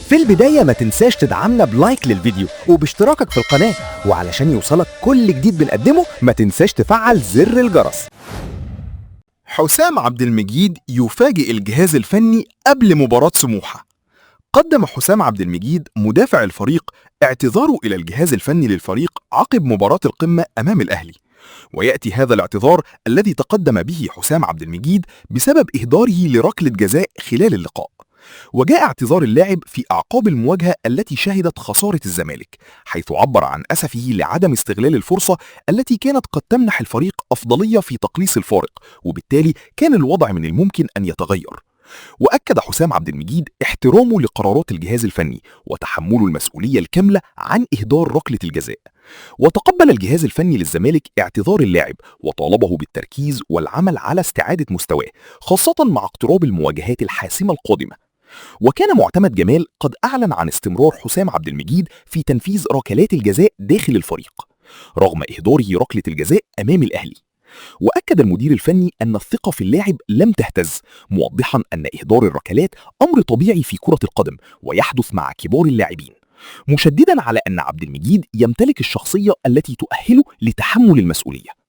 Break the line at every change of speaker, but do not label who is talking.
في البداية ما تنساش تدعمنا بلايك للفيديو وباشتراكك في القناة، وعلشان يوصلك كل جديد بنقدمه ما تنساش تفعل زر الجرس.
حسام عبد المجيد يفاجئ الجهاز الفني قبل مباراة سموحة. قدم حسام عبد المجيد مدافع الفريق اعتذاره إلى الجهاز الفني للفريق عقب مباراة القمة أمام الأهلي، ويأتي هذا الاعتذار الذي تقدم به حسام عبد المجيد بسبب إهداره لركلة جزاء خلال اللقاء. وجاء اعتذار اللاعب في أعقاب المواجهة التي شهدت خسارة الزمالك، حيث عبر عن أسفه لعدم استغلال الفرصة التي كانت قد تمنح الفريق أفضلية في تقليص الفارق، وبالتالي كان الوضع من الممكن أن يتغير. وأكد حسام عبد المجيد احترامه لقرارات الجهاز الفني وتحمله المسؤولية الكاملة عن إهدار ركلة الجزاء. وتقبل الجهاز الفني للزمالك اعتذار اللاعب وطالبه بالتركيز والعمل على استعادة مستواه، خاصة مع اقتراب المواجهات الحاسمة القادمة. وكان معتمد جمال قد أعلن عن استمرار حسام عبد المجيد في تنفيذ ركلات الجزاء داخل الفريق رغم إهداره ركلة الجزاء أمام الأهلي. وأكد المدير الفني أن الثقة في اللاعب لم تهتز، موضحا أن إهدار الركلات أمر طبيعي في كرة القدم ويحدث مع كبار اللاعبين، مشددا على أن عبد المجيد يمتلك الشخصية التي تؤهله لتحمل المسؤولية.